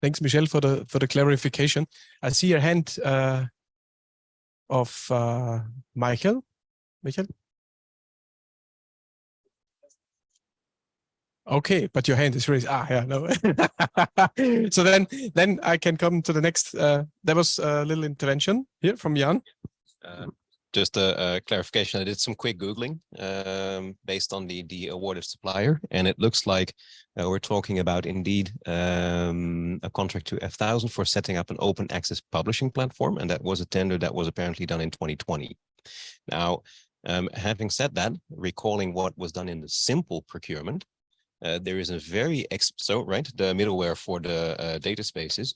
Thanks, Michel, for the clarification. I see a hand of Michael. Michael? Okay, but your hand is raised. Ah, yeah, no. So then I can come to the next. There was a little intervention here from Jan. Just a clarification. I did some quick Googling based on the awarded supplier, and it looks like we're talking about indeed a contract to F1000 for setting up an open access publishing platform, and that was a tender that was apparently done in 2020. Now, having said that, recalling what was done in the simple procurement, there is a very the middleware for the data spaces,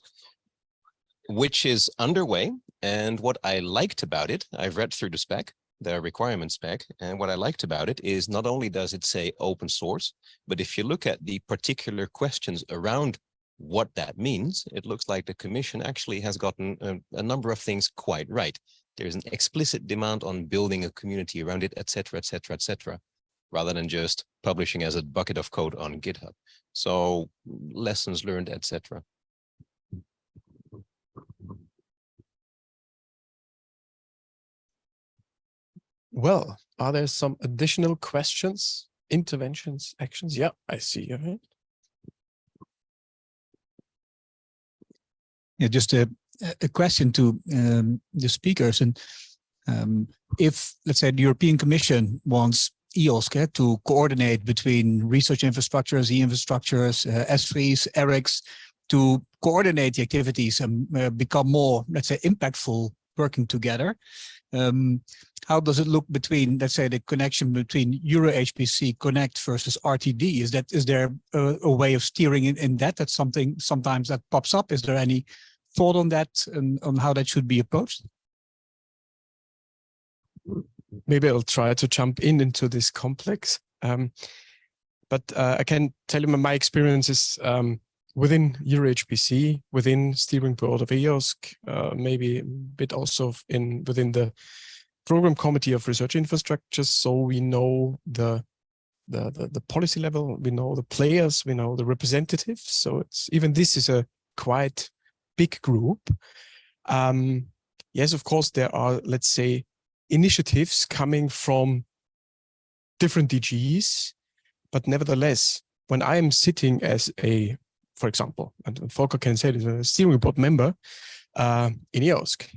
which is underway. And what I liked about it, I've read through the spec, the requirement spec, and what I liked about it is not only does it say open source, but if you look at the particular questions around what that means, it looks like the Commission actually has gotten a number of things quite right. There's an explicit demand on building a community around it, etc., etc., etc., rather than just publishing as a bucket of code on GitHub. So lessons learned, etc. Well, are there some additional questions, interventions, actions? Yeah, I see your hand. Yeah, just a question to the speakers. And if, let's say, the European Commission wants e-IRG to coordinate between research infrastructures, e-infrastructures, S3s, ERICs, to coordinate the activities and become more, let's say, impactful working together. How does it look between, let's say, the connection between EuroHPC Connect versus RTD? Is there a way of steering in that? That's something sometimes that pops up. Is there any thought on that and on how that should be approached? Maybe I'll try to jump into this complex. But I can tell you my experiences within EuroHPC, within steering board of EOSC, maybe a bit also within the program committee of research infrastructure. So we know the policy level, we know the players, we know the representatives. So it's even this is a quite big group. Yes, of course, there are, let's say, initiatives coming from different DGs, but nevertheless, when I am sitting as a, for example, and Volker can say this, a steering board member in EOSC,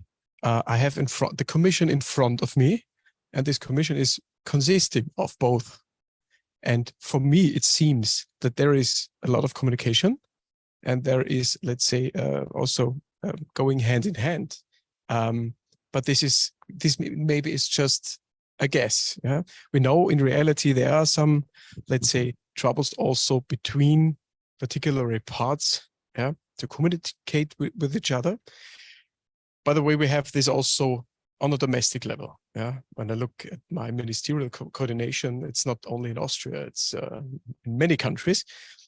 I have the commission in front of me, and this commission is consisting of both. And for me, it seems that there is a lot of communication, and there is, let's say, also going hand in hand. But this maybe is just a guess. Yeah, we know in reality there are some, let's say, troubles also between particular parts. Yeah, to communicate with each other. By the way, we have this also on a domestic level. Yeah, when I look at my ministerial coordination, it's not only in Austria; it's in many countries.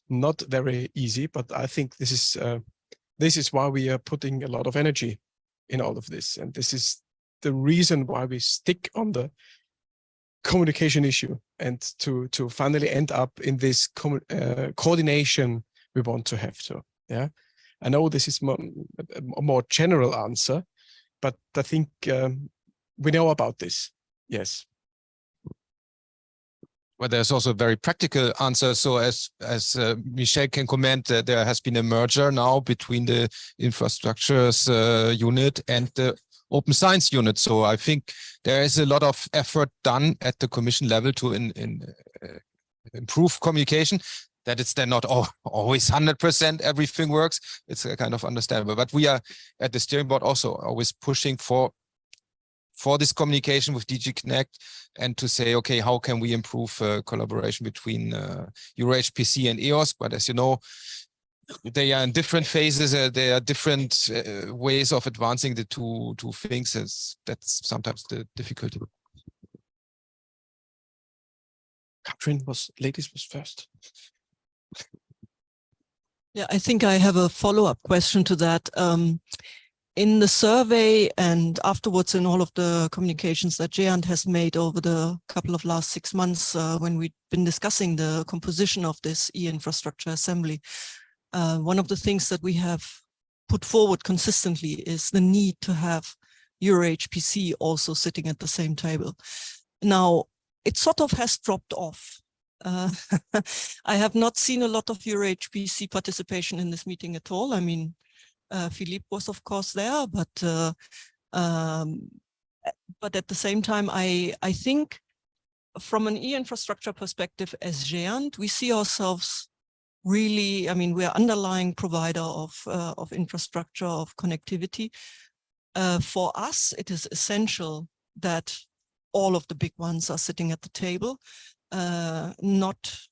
Not very easy, but I think this is why we are putting a lot of energy in all of this, and this is the reason why we stick on the communication issue and to finally end up in this coordination we want to have. So yeah, I know this is a more general answer, but I think we know about this. Yes. Well, there's also a very practical answer. So as Michel can comment, there has been a merger now between the infrastructures unit and the open science unit. So I think there is a lot of effort done at the commission level to improve communication. That it's then not always 100% everything works. It's kind of understandable. But we are at the steering board also always pushing for this communication with DG Connect and to say, okay, how can we improve collaboration between EuroHPC and EOSC? But as you know, they are in different phases. There are different ways of advancing the two things. That's sometimes the difficulty. Katrin ladies was first. Yeah, I think I have a follow-up question to that. In the survey and afterwards in all of the communications that Jehan has made over the couple of last 6 months when we've been discussing the composition of this e-infrastructure assembly, one of the things that we have put forward consistently is the need to have EuroHPC also sitting at the same table. Now, it sort of has dropped off. I have not seen a lot of EuroHPC participation in this meeting at all. I mean, Philippe was of course there, but at the same time, I think from an e-infrastructure perspective as GEANT, we see ourselves really, I mean, we're underlying provider of infrastructure, of connectivity. For us, it is essential that all of the big ones are sitting at the table, not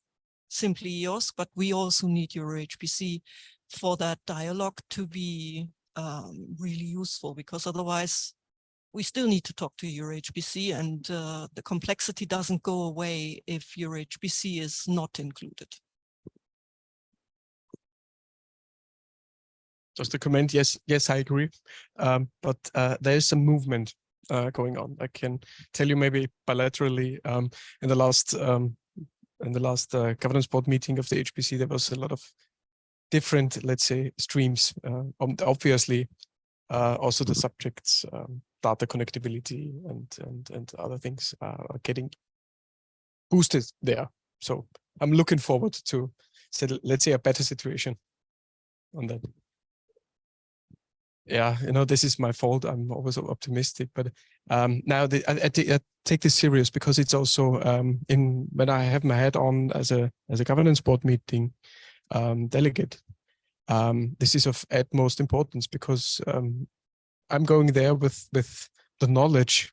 simply EOSC, but we also need EuroHPC for that dialogue to be really useful, because otherwise we still need to talk to EuroHPC, and the complexity doesn't go away if EuroHPC is not included. Just a comment, yes, I agree. But there is some movement going on. I can tell you maybe bilaterally in the last governance board meeting of the HPC, there was a lot of different, let's say, streams. Obviously, also the subjects, data connectivity and other things are getting boosted there. So I'm looking forward to, let's say, a better situation on that. Yeah, you know, this is my fault. I'm always optimistic, but now I take this serious, because it's also when I have my head on as a governance board meeting delegate, this is of utmost importance, because I'm going there with the knowledge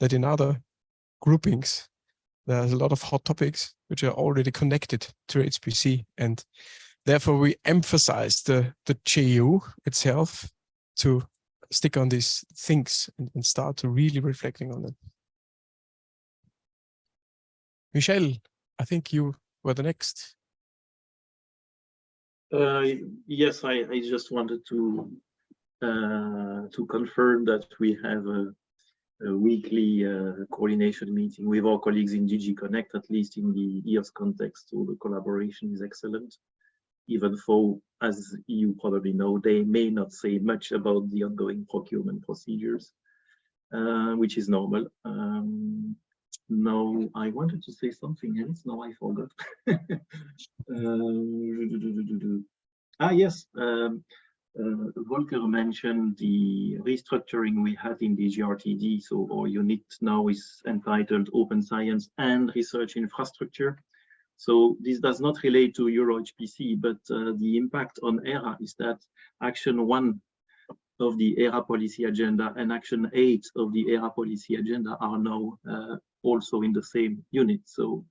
that in other groupings, there's a lot of hot topics which are already connected to HPC, and therefore we emphasize the JU itself to stick on these things and start to really reflecting on them. Michel, I think you were the next. Yes, I just wanted to confirm that we have a weekly coordination meeting with our colleagues in DG Connect, at least in the EOS context. So the collaboration is excellent, even though, as you probably know, they may not say much about the ongoing procurement procedures, which is normal. Now, I wanted to say something else. Now I forgot. Yes. Volker mentioned the restructuring we had in the GRTD. So our unit now is entitled Open Science and Research Infrastructure. So this does not relate to EuroHPC, but the impact on ERA is that Action 1 of the ERA policy agenda and Action 8 of the ERA policy agenda are now also in the same unit. So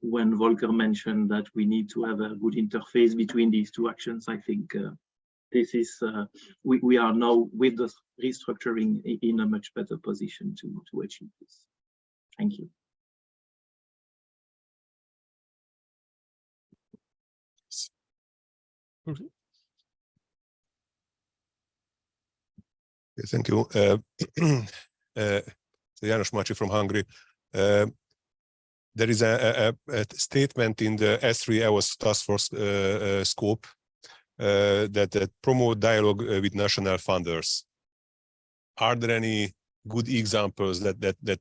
when Volker mentioned that we need to have a good interface between these two actions, I think this is we are now with the restructuring in a much better position to achieve this. Thank you. Thank you. János Macsi from Hungary. There is a statement in the S3 EOS task force scope that promote dialogue with national funders. Are there any good examples that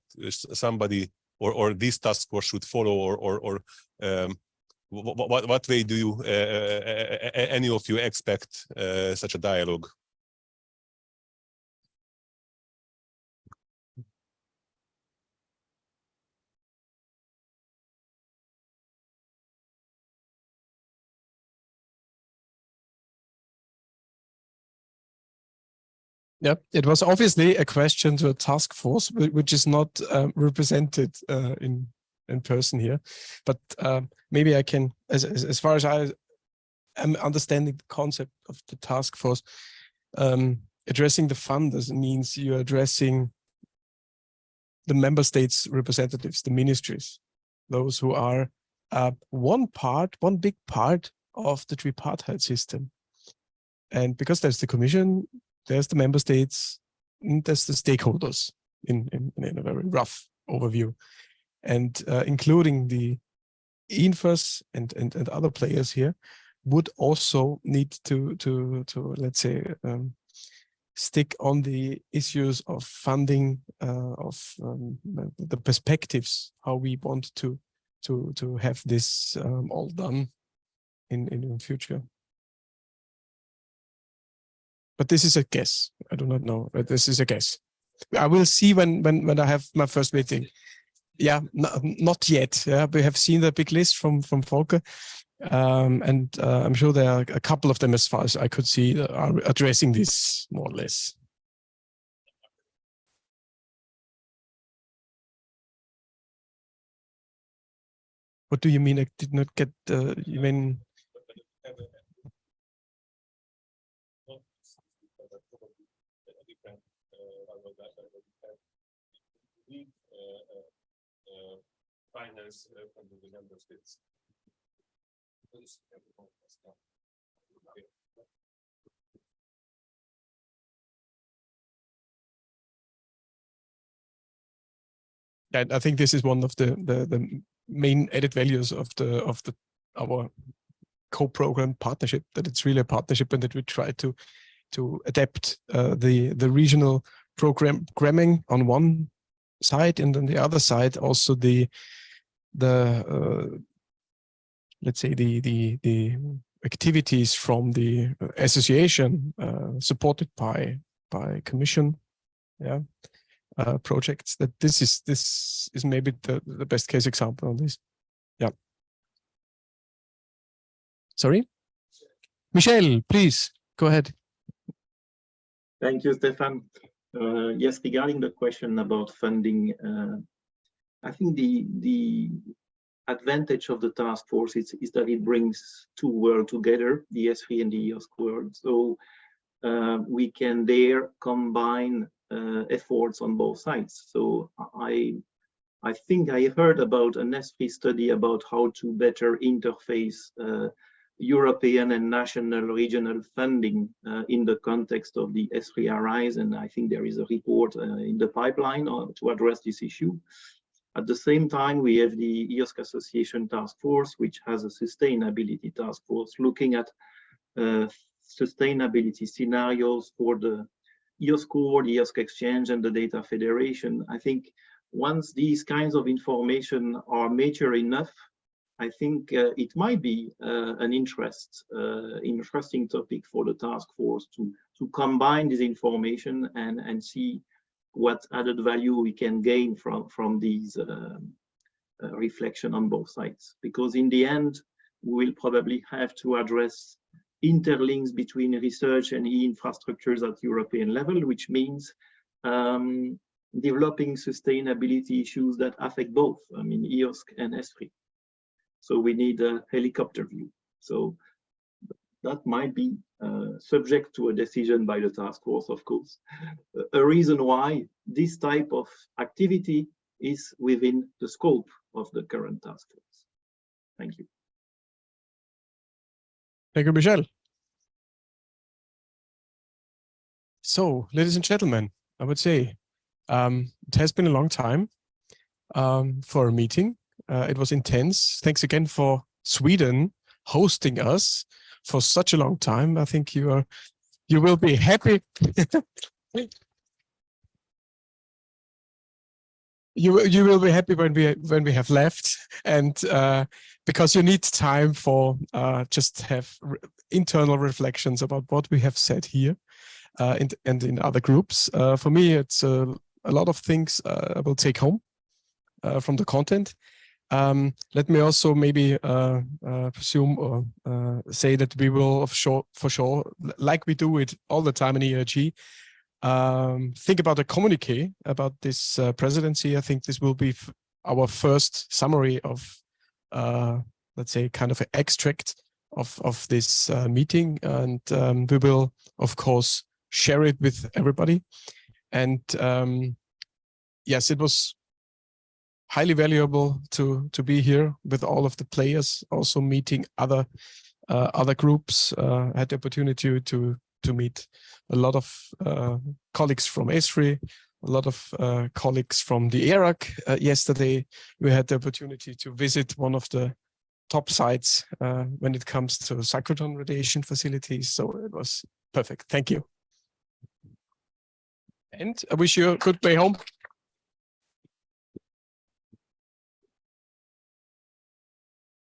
somebody or this task force should follow, or what way do you any of you expect such a dialogue? Yep, it was obviously a question to a task force, which is not represented in person here. But maybe I can, as far as I am understanding the concept of the task force, addressing the funders means you're addressing the member states' representatives, the ministries, those who are one big part of the tripartite system. And because there's the Commission, there's the member states, and there's the stakeholders in a very rough overview, and including the INFRAs and other players here would also need to let's say stick on the issues of funding, of the perspectives, how we want to have this all done in the future. But this is a guess. I do not know. But this is a guess. I will see when I have my first meeting. Yeah, not yet. Yeah, we have seen the big list from Volker, and I'm sure there are a couple of them, as far as I could see, that are addressing this more or less. What do you mean? I did not get. You mean? Finance from the member states. I think this is one of the main added values of our co-program partnership, that it's really a partnership, and that we try to adapt the regional programming on one side, and on the other side also the let's say the activities from the association supported by Commission, yeah, projects. That this is maybe the best case example on this. Yeah. Sorry. Michel, please go ahead. Thank you, Stefan. Yes, regarding the question about funding, I think the advantage of the task force is that it brings two worlds together, the ESFRI and the EOSC world. So we can there combine efforts on both sides. So I think I heard about an ESFRI study about how to better interface European and national regional funding in the context of the e-IRG, and I think there is a report in the pipeline to address this issue. At the same time, we have the EOSC Association Task Force, which has a sustainability task force looking at sustainability scenarios for the EOSC Core, the EOSC Exchange, and the Data Federation. I think once these kinds of information are mature enough, I think it might be an interesting topic for the task force to combine this information and see what added value we can gain from these reflection on both sides. Because in the end, we will probably have to address interlinks between research and e-infrastructures at European level, which means developing sustainability issues that affect both, I mean, EOSC and ESFRI. So we need a helicopter view. So that might be subject to a decision by the task force, of course. A reason why this type of activity is within the scope of the current task force. Thank you. Thank you, Michel. So, ladies and gentlemen, I would say it has been a long time for a meeting. It was intense. Thanks again for Sweden hosting us for such a long time. I think you will be happy. You will be happy when we have left, and because you need time for just have internal reflections about what we have said here and in other groups. For me, it's a lot of things I will take home from the content. Let me also maybe presume or say that we will for sure, like we do it all the time in e-IRG, think about a communique about this presidency. I think this will be our first summary of, let's say, kind of an extract of this meeting, and we will, of course, share it with everybody. And yes, it was highly valuable to be here with all of the players, also meeting other groups. I had the opportunity to meet a lot of colleagues from ESFRI, a lot of colleagues from the e-IRG. Yesterday, we had the opportunity to visit one of the top sites when it comes to cyclotron radiation facilities. So it was perfect. Thank you. And I wish you a good way home.